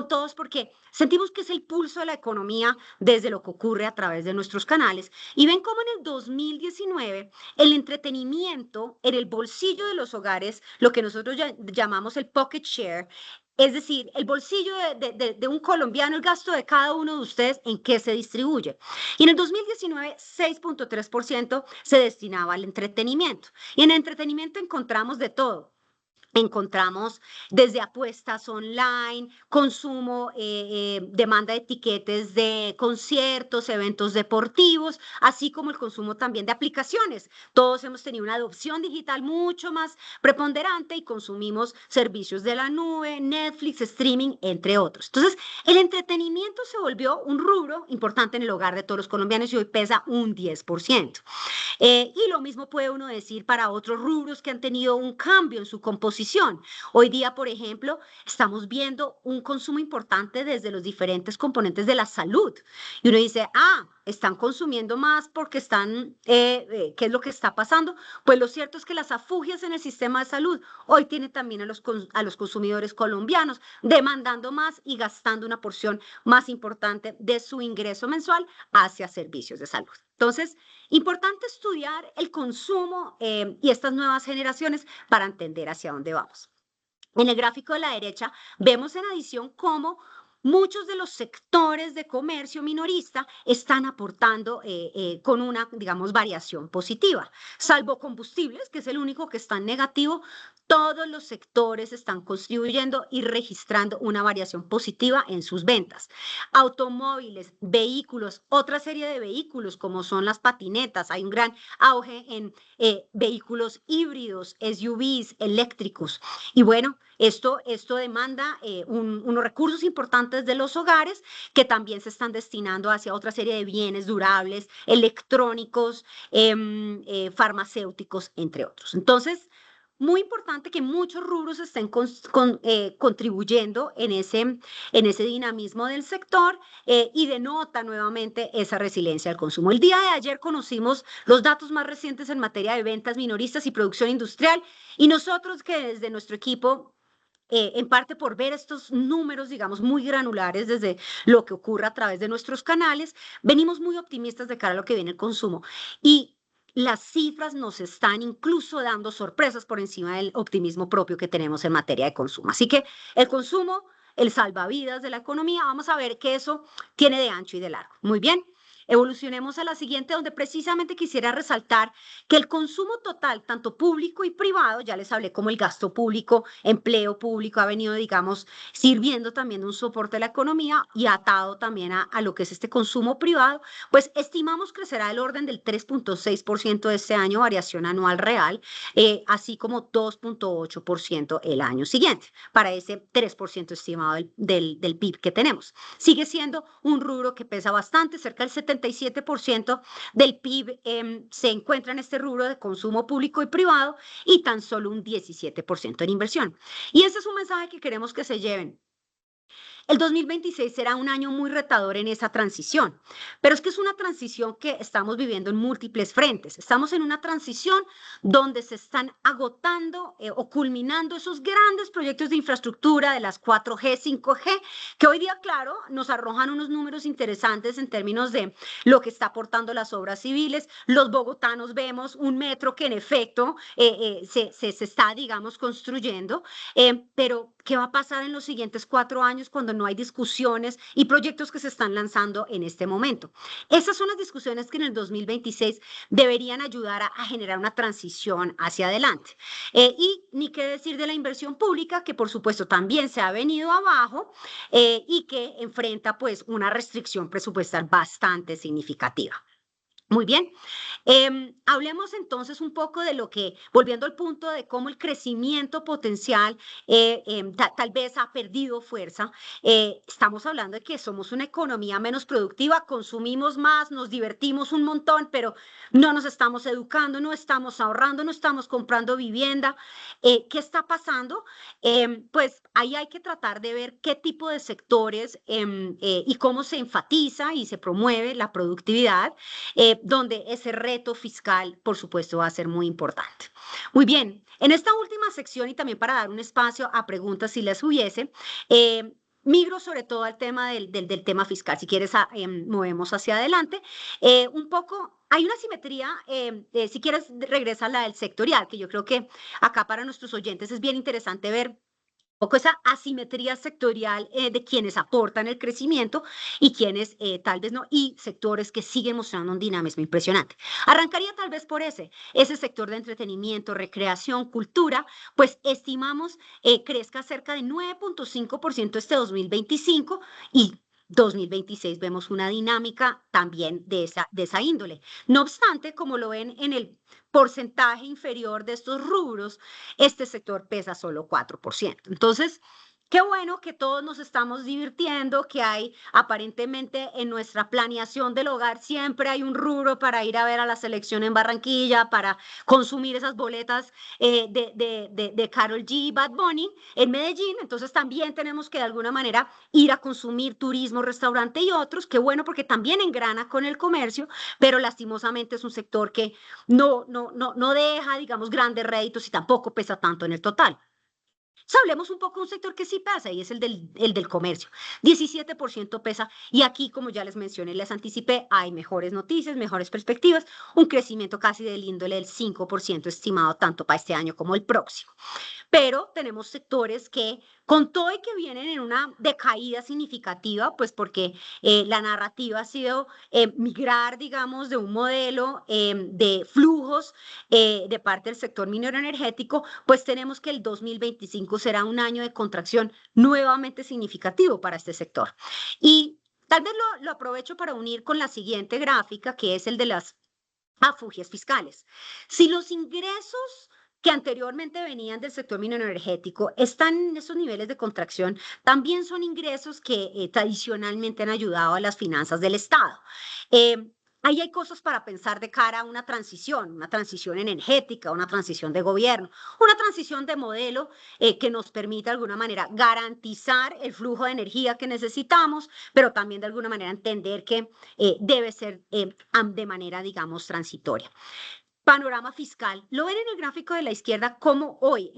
todos porque sentimos que es el pulso de la economía desde lo que ocurre a través de nuestros canales. Y ven cómo en el 2019 el entretenimiento en el bolsillo de los hogares, lo que nosotros llamamos el pocket share, es decir, el bolsillo de un colombiano, el gasto de cada uno de ustedes, ¿en qué se distribuye? Y en el 2019, 6.3% se destinaba al entretenimiento. Y en el entretenimiento encontramos de todo. encontramos desde apuestas online, consumo, demanda de tiquetes de conciertos, eventos deportivos, así como el consumo también de aplicaciones. Todos hemos tenido una adopción digital mucho más preponderante y consumimos servicios de la nube, Netflix, streaming, entre otros. Entonces, el entretenimiento se volvió un rubro importante en el hogar de todos los colombianos y hoy pesa un 10%. Y lo mismo puede uno decir para otros rubros que han tenido un cambio en su composición. Hoy día, por ejemplo, estamos viendo un consumo importante desde los diferentes componentes de la salud. Y uno dice, están consumiendo más porque están, ¿qué es lo que está pasando? Pues lo cierto es que las afugias en el sistema de salud hoy tienen también a los consumidores colombianos demandando más y gastando una porción más importante de su ingreso mensual hacia servicios de salud. Entonces, importante estudiar el consumo y estas nuevas generaciones para entender hacia dónde vamos. En el gráfico de la derecha vemos en adición cómo muchos de los sectores de comercio minorista están aportando con una, digamos, variación positiva. Salvo combustibles, que es el único que está en negativo, todos los sectores están contribuyendo y registrando una variación positiva en sus ventas. Automóviles, vehículos, otra serie de vehículos como son las patinetas, hay un gran auge en vehículos híbridos, SUVs, eléctricos. Y bueno, esto demanda unos recursos importantes de los hogares que también se están destinando hacia otra serie de bienes durables, electrónicos, farmacéuticos, entre otros. Entonces, muy importante que muchos rubros estén contribuyendo en ese dinamismo del sector y denota nuevamente esa resiliencia al consumo. El día de ayer conocimos los datos más recientes en materia de ventas minoristas y producción industrial y nosotros que desde nuestro equipo en parte por ver estos números, digamos, muy granulares desde lo que ocurre a través de nuestros canales, venimos muy optimistas de cara a lo que viene el consumo. Y las cifras nos están incluso dando sorpresas por encima del optimismo propio que tenemos en materia de consumo. Así que el consumo, el salvavidas de la economía, vamos a ver que eso tiene de ancho y de largo. Muy bien. Evolucionemos a la siguiente, donde precisamente quisiera resaltar que el consumo total, tanto público y privado, ya les hablé como el gasto público, empleo público, ha venido, digamos, sirviendo también de un soporte a la economía y atado también a lo que es este consumo privado, pues estimamos crecerá del orden del 3.6% de este año, variación anual real, así como 2.8% el año siguiente, para ese 3% estimado del PIB que tenemos. Sigue siendo un rubro que pesa bastante, cerca del 77% del PIB se encuentra en este rubro de consumo público y privado y tan solo un 17% en inversión. Y ese es un mensaje que queremos que se lleven. El 2026 será un año muy retador en esa transición, pero es que es una transición que estamos viviendo en múltiples frentes. Estamos en una transición donde se están agotando o culminando esos grandes proyectos de infraestructura de las 4G, 5G, que hoy día, claro, nos arrojan unos números interesantes en términos de lo que está aportando las obras civiles. Los bogotanos vemos un metro que en efecto se está, digamos, construyendo, pero ¿qué va a pasar en los siguientes 4 años cuando no hay discusiones y proyectos que se están lanzando en este momento? Esas son las discusiones que en el 2026 deberían ayudar a generar una transición hacia adelante. Y ni qué decir de la inversión pública, que por supuesto también se ha venido abajo y que enfrenta pues una restricción presupuestal bastante significativa. Muy bien, hablemos entonces un poco de lo que, volviendo al punto de cómo el crecimiento potencial tal vez ha perdido fuerza. Estamos hablando de que somos una economía menos productiva, consumimos más, nos divertimos un montón, pero no nos estamos educando, no estamos ahorrando, no estamos comprando vivienda. ¿Qué está pasando? Pues ahí hay que tratar de ver qué tipo de sectores y cómo se enfatiza y se promueve la productividad, donde ese reto fiscal, por supuesto, va a ser muy importante. Muy bien, en esta última sección y también para dar un espacio a preguntas si les hubiese, migro sobre todo al tema del tema fiscal. Si quieres, movemos hacia adelante. Un poco, hay una simetría, si quieres, regresa a la del sectorial, que yo creo que acá para nuestros oyentes es bien interesante ver poco esa asimetría sectorial de quienes aportan el crecimiento y quienes tal vez no, y sectores que siguen mostrando un dinamismo impresionante. Arrancaría tal vez por ese sector de entretenimiento, recreación, cultura, pues estimamos crezca cerca de 9.5% este 2025 y 2026 vemos una dinámica también de esa índole. No obstante, como lo ven en el porcentaje inferior de estos rubros, este sector pesa solo 4%. Entonces, qué bueno que todos nos estamos divirtiendo, que hay aparentemente en nuestra planeación del hogar siempre hay un rubro para ir a ver a la selección en Barranquilla, para consumir esas boletas de Karol G, Bad Bunny en Medellín. Entonces también tenemos que de alguna manera ir a consumir turismo, restaurante y otros. Qué bueno porque también engrana con el comercio, pero lastimosamente es un sector que no deja, digamos, grandes réditos y tampoco pesa tanto en el total. Hablemos un poco de un sector que sí pesa y es el del comercio. 17% pesa y aquí, como ya les mencioné, les anticipé, hay mejores noticias, mejores perspectivas, un crecimiento casi del índole del 5% estimado tanto para este año como el próximo. Pero tenemos sectores que, con todo y que vienen en una decaída significativa, pues porque la narrativa ha sido migrar, digamos, de un modelo de flujos de parte del sector minero energético, pues tenemos que el 2025 será un año de contracción nuevamente significativo para este sector. Y tal vez lo aprovecho para unir con la siguiente gráfica, que es el de las afugias fiscales. Si los ingresos que anteriormente venían del sector minero energético están en esos niveles de contracción, también son ingresos que tradicionalmente han ayudado a las finanzas del Estado. Ahí hay cosas para pensar de cara a una transición energética, una transición de gobierno, una transición de modelo que nos permita de alguna manera garantizar el flujo de energía que necesitamos, pero también de alguna manera entender que debe ser de manera, digamos, transitoria. Panorama fiscal. Lo ven en el gráfico de la izquierda como hoy,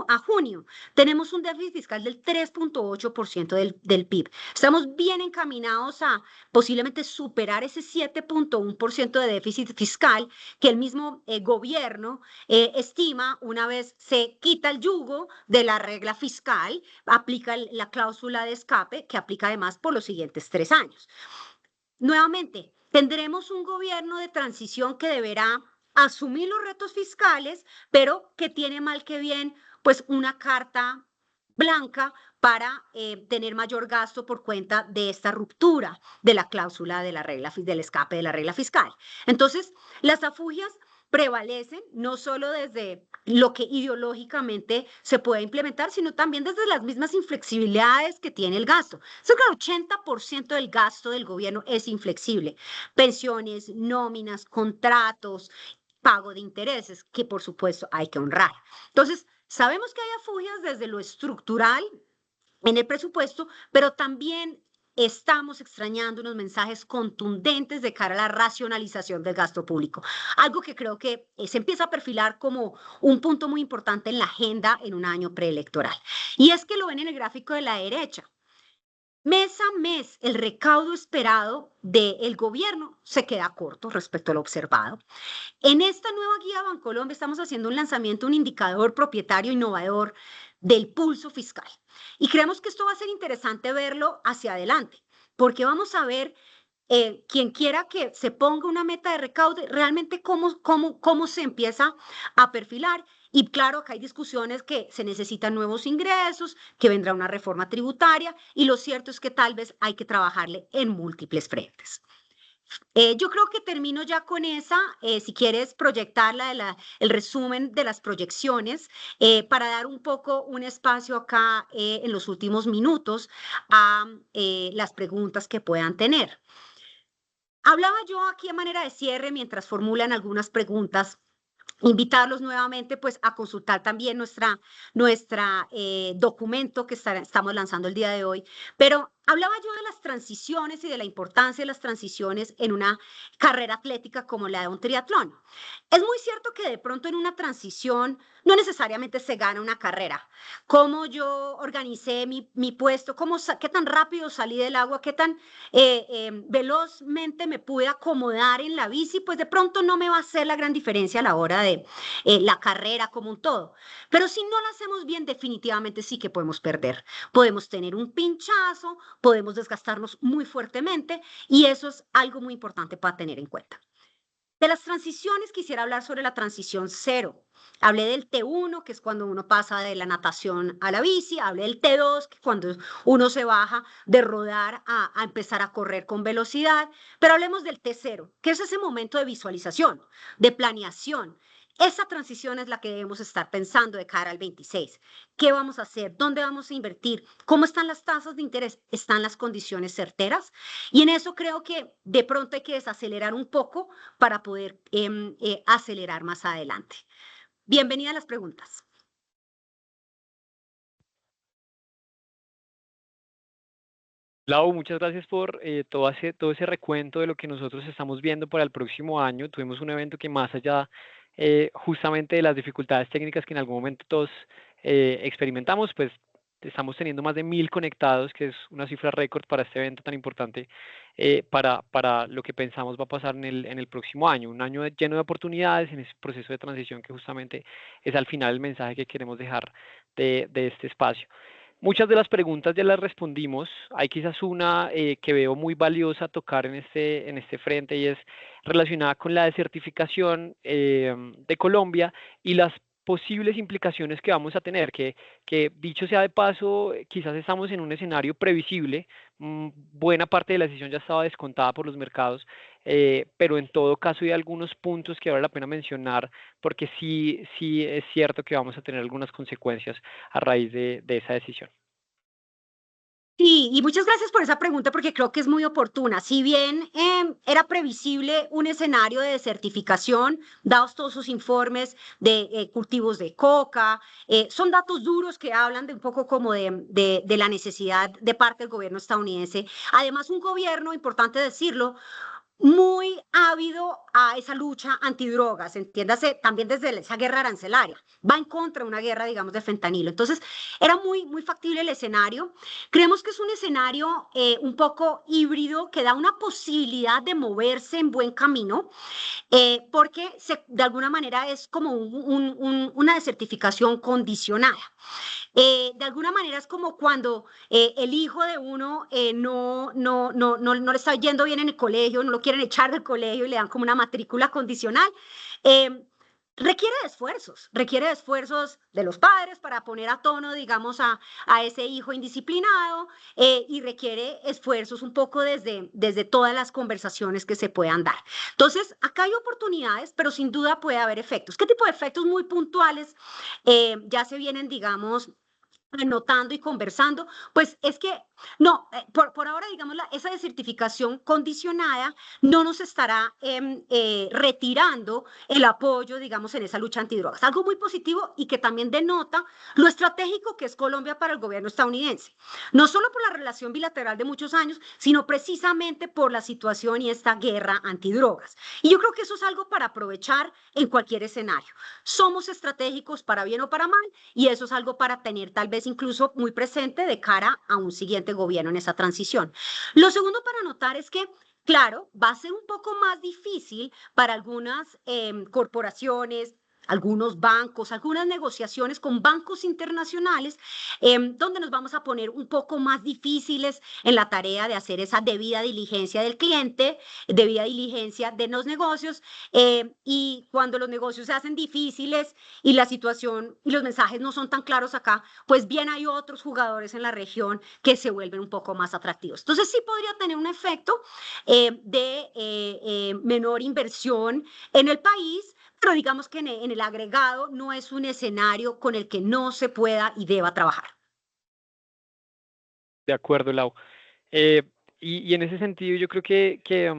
a junio, tenemos un déficit fiscal del 3.8% del PIB. Estamos bien encaminados a posiblemente superar ese 7.1% de déficit fiscal que el mismo gobierno estima una vez se quita el yugo de la regla fiscal, aplica la cláusula de escape que aplica además por los siguientes 3 años. Nuevamente, tendremos un gobierno de transición que deberá asumir los retos fiscales, pero que tiene mal que bien, pues una carta blanca para tener mayor gasto por cuenta de esta ruptura de la cláusula de la regla del escape de la regla fiscal. Entonces, las afugias prevalecen no solo desde lo que ideológicamente se puede implementar, sino también desde las mismas inflexibilidades que tiene el gasto. Cerca del 80% del gasto del gobierno es inflexible. Pensiones, nóminas, contratos, pago de intereses, que por supuesto hay que honrar. Entonces, sabemos que hay afugias desde lo estructural en el presupuesto, pero también estamos extrañando unos mensajes contundentes de cara a la racionalización del gasto público, algo que creo que se empieza a perfilar como un punto muy importante en la agenda en un año preelectoral. Y es que lo ven en el gráfico de la derecha. Mes a mes, el recaudo esperado del gobierno se queda corto respecto a lo observado. En esta nueva guía Bancolombia estamos haciendo un lanzamiento, un indicador propietario innovador del pulso fiscal. Y creemos que esto va a ser interesante verlo hacia adelante, porque vamos a ver quien quiera que se ponga una meta de recaudo, realmente cómo se empieza a perfilar. Y claro, acá hay discusiones que se necesitan nuevos ingresos, que vendrá una reforma tributaria, y lo cierto es que tal vez hay que trabajarle en múltiples frentes. Yo creo que termino ya con esa, si quieres proyectarla, el resumen de las proyecciones, para dar un poco un espacio acá en los últimos minutos a las preguntas que puedan tener. Hablaba yo aquí a manera de cierre mientras formulan algunas preguntas, invitarlos nuevamente pues a consultar también nuestra documento que estamos lanzando el día de hoy, pero Hablaba yo de las transiciones y de la importancia de las transiciones en una carrera atlética como la de un triatlón. Es muy cierto que de pronto en una transición no necesariamente se gana una carrera. Cómo yo organicé mi puesto, qué tan rápido salí del agua, qué tan velozmente me pude acomodar en la bici, pues de pronto no me va a hacer la gran diferencia a la hora de la carrera como un todo. Pero si no la hacemos bien, definitivamente sí que podemos perder. Podemos tener un pinchazo, podemos desgastarnos muy fuertemente y eso es algo muy importante para tener en cuenta. De las transiciones quisiera hablar sobre la transición cero. Hablé del T1, que es cuando uno pasa de la natación a la bici, hablé del T2, que es cuando uno se baja de rodar a empezar a correr con velocidad, pero hablemos del T0, que es ese momento de visualización, de planeación. Esa transición es la que debemos estar pensando de cara al 26. ¿Qué vamos a hacer? ¿Dónde vamos a invertir? ¿Cómo están las tasas de interés? ¿Están las condiciones certeras? Y en eso creo que de pronto hay que desacelerar un poco para poder acelerar más adelante. Bienvenida a las preguntas. Lau, muchas gracias por todo ese recuento de lo que nosotros estamos viendo para el próximo año. Tuvimos un evento que más allá justamente de las dificultades técnicas que en algún momento todos experimentamos, pues estamos teniendo más de 1000 conectados, que es una cifra récord para este evento tan importante, para lo que pensamos va a pasar en el próximo año. Un año lleno de oportunidades en ese proceso de transición que justamente es al final el mensaje que queremos dejar de este espacio. Muchas de las preguntas ya las respondimos. Hay quizás una que veo muy valiosa tocar en este frente y es relacionada con la desertificación de Colombia y las posibles implicaciones que vamos a tener, que dicho sea de paso, quizás estamos en un escenario previsible, buena parte de la decisión ya estaba descontada por los mercados, pero en todo caso hay algunos puntos que vale la pena mencionar porque sí es cierto que vamos a tener algunas consecuencias a raíz de esa decisión. Sí, y muchas gracias por esa pregunta porque creo que es muy oportuna. Si bien era previsible un escenario de desertificación, dados todos sus informes de cultivos de coca, son datos duros que hablan de un poco como de la necesidad de parte del gobierno estadounidense. Además, un gobierno, importante decirlo, muy ávido a esa lucha antidrogas, entiéndase, también desde esa guerra arancelaria, va en contra de una guerra, digamos, de fentanilo. Entonces, era muy factible el escenario. Creemos que es un escenario un poco híbrido que da una posibilidad de moverse en buen camino, porque de alguna manera es como una desertificación condicionada. De alguna manera es como cuando el hijo de uno no le está yendo bien en el colegio, no lo quieren echar del colegio y le dan como una matrícula condicional. Eh, requiere de esfuerzos de los padres para poner a tono, digamos, a ese hijo indisciplinado y requiere esfuerzos un poco desde todas las conversaciones que se puedan dar. Entonces, acá hay oportunidades, pero sin duda puede haber efectos. ¿Qué tipo de efectos muy puntuales ya se vienen, digamos, anotando y conversando? Pues es que, no, por ahora, digamos, esa desertificación condicionada no nos estará retirando el apoyo, digamos, en esa lucha antidrogas. Algo muy positivo y que también denota lo estratégico que es Colombia para el gobierno estadounidense. No solo por la relación bilateral de muchos años, sino precisamente por la situación y esta guerra antidrogas. Y yo creo que eso es algo para aprovechar en cualquier escenario. Somos estratégicos para bien o para mal y eso es algo para tener tal vez incluso muy presente de cara a un siguiente gobierno en esa transición. Lo segundo para notar es que claro, va a ser un poco más difícil para algunas corporaciones, algunos bancos, algunas negociaciones con bancos internacionales, donde nos vamos a poner un poco más difíciles en la tarea de hacer esa debida diligencia del cliente, debida diligencia de los negocios, y cuando los negocios se hacen difíciles y la situación y los mensajes no son tan claros acá, pues bien hay otros jugadores en la región que se vuelven un poco más atractivos. Entonces sí podría tener un efecto de menor inversión en el país, pero digamos que en el agregado no es un escenario con el que no se pueda y deba trabajar. De acuerdo, Lau. Eh, y en ese sentido, yo creo que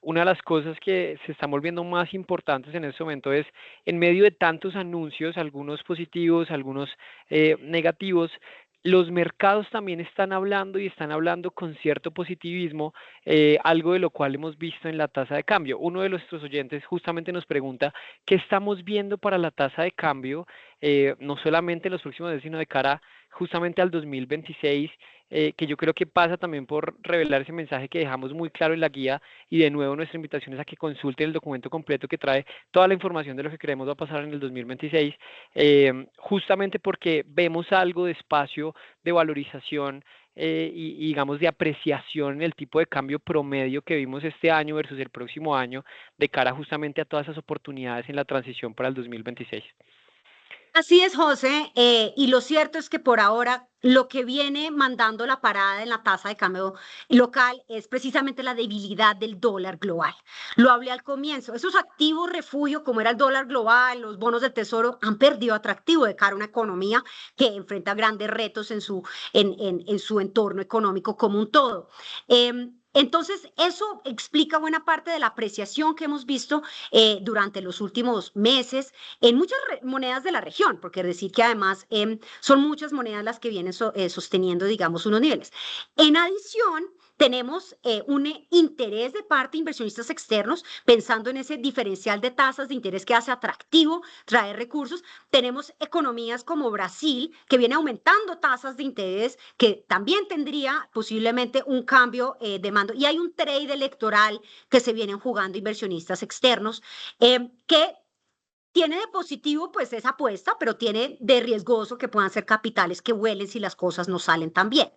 una de las cosas que se están volviendo más importantes en este momento es, en medio de tantos anuncios, algunos positivos, algunos negativos, los mercados también están hablando y están hablando con cierto positivismo, algo de lo cual hemos visto en la tasa de cambio. Uno de nuestros oyentes justamente nos pregunta qué estamos viendo para la tasa de cambio, no solamente en los próximos meses, sino de cara justamente al 2026, que yo creo que pasa también por revelar ese mensaje que dejamos muy claro en la guía, y de nuevo nuestra invitación es a que consulten el documento completo que trae toda la información de lo que creemos va a pasar en el 2026, justamente porque vemos algo de espacio de valorización, y digamos de apreciación en el tipo de cambio promedio que vimos este año versus el próximo año, de cara justamente a todas esas oportunidades en la transición para el 2026. Así es, José, y lo cierto es que por ahora lo que viene mandando la parada en la tasa de cambio local es precisamente la debilidad del dólar global. Lo hablé al comienzo, esos activos refugio como era el dólar global, los bonos del tesoro han perdido atractivo de cara a una economía que enfrenta grandes retos en su entorno económico como un todo. Entonces, eso explica buena parte de la apreciación que hemos visto durante los últimos meses en muchas monedas de la región, porque decir que además son muchas monedas las que vienen sosteniendo, digamos, unos niveles. En adición, tenemos un interés de parte de inversionistas externos, pensando en ese diferencial de tasas de interés que hace atractivo traer recursos. Tenemos economías como Brasil, que viene aumentando tasas de interés, que también tendría posiblemente un cambio de mando. Y hay un trade electoral que se vienen jugando inversionistas externos, que tiene de positivo pues esa apuesta, pero tiene de riesgoso que puedan ser capitales que vuelen si las cosas no salen tan bien.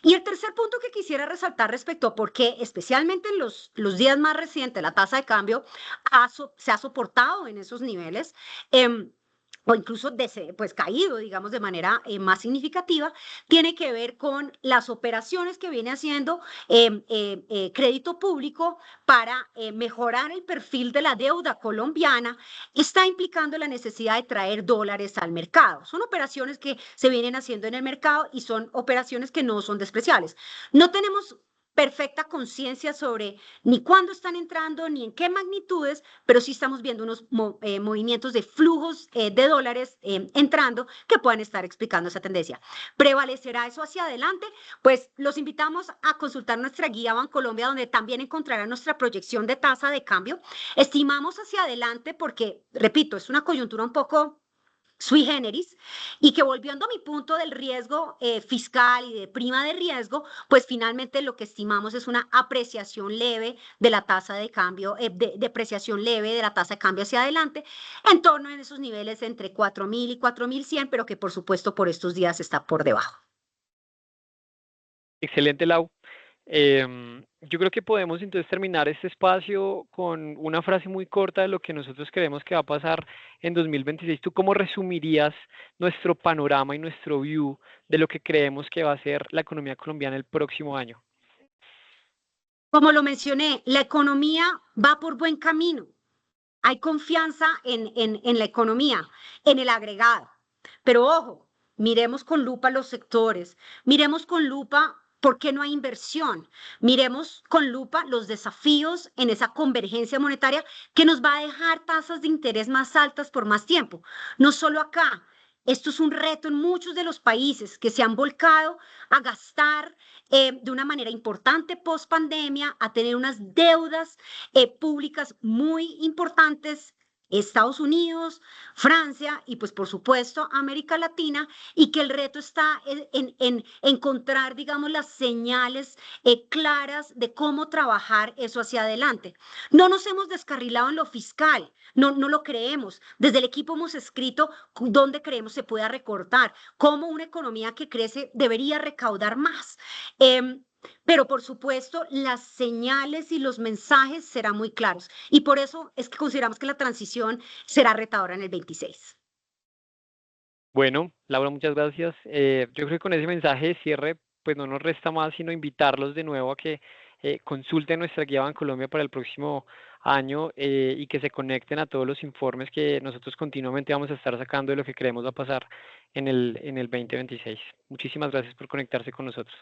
Y el tercer punto que quisiera resaltar respecto a por qué, especialmente en los días más recientes, la tasa de cambio se ha soportado en esos niveles. O incluso pues caído, digamos, de manera más significativa, tiene que ver con las operaciones que viene haciendo crédito público para mejorar el perfil de la deuda colombiana, está implicando la necesidad de traer dólares al mercado. Son operaciones que se vienen haciendo en el mercado y son operaciones que no son despreciables. No tenemos perfecta conciencia sobre ni cuándo están entrando ni en qué magnitudes, pero sí estamos viendo unos movimientos de flujos de dólares entrando que puedan estar explicando esa tendencia. ¿Prevalecerá eso hacia adelante? Pues los invitamos a consultar nuestra guía Bancolombia, donde también encontrarán nuestra proyección de tasa de cambio. Estimamos hacia adelante porque, repito, es una coyuntura un poco sui generis, y que volviendo a mi punto del riesgo fiscal y de prima de riesgo, pues finalmente lo que estimamos es una apreciación leve de la tasa de cambio, depreciación leve de la tasa de cambio hacia adelante, en torno a esos niveles entre 4.000 y 4.100, pero que por supuesto por estos días está por debajo. Excelente, Lau. Yo creo que podemos entonces terminar este espacio con una frase muy corta de lo que nosotros creemos que va a pasar en 2026. ¿Tú cómo resumirías nuestro panorama y nuestro view de lo que creemos que va a ser la economía colombiana el próximo año? Como lo mencioné, la economía va por buen camino. Hay confianza en la economía, en el agregado. Pero ojo, miremos con lupa los sectores, miremos con lupa por qué no hay inversión, miremos con lupa los desafíos en esa convergencia monetaria que nos va a dejar tasas de interés más altas por más tiempo. No solo acá. Esto es un reto en muchos de los países que se han volcado a gastar de una manera importante post pandemia, a tener unas deudas públicas muy importantes, Estados Unidos, Francia y pues por supuesto América Latina, y que el reto está en encontrar, digamos, las señales claras de cómo trabajar eso hacia adelante. No nos hemos descarrilado en lo fiscal, no lo creemos. Desde el equipo hemos escrito dónde creemos se pueda recortar, cómo una economía que crece debería recaudar más. Pero por supuesto, las señales y los mensajes serán muy claros. Y por eso es que consideramos que la transición será retadora en el 26. Bueno, Laura, muchas gracias. Yo creo que con ese mensaje de cierre, pues no nos resta más sino invitarlos de nuevo a que consulten nuestra guía Bancolombia para el próximo año, y que se conecten a todos los informes que nosotros continuamente vamos a estar sacando de lo que creemos va a pasar en el 2026. Muchísimas gracias por conectarse con nosotros.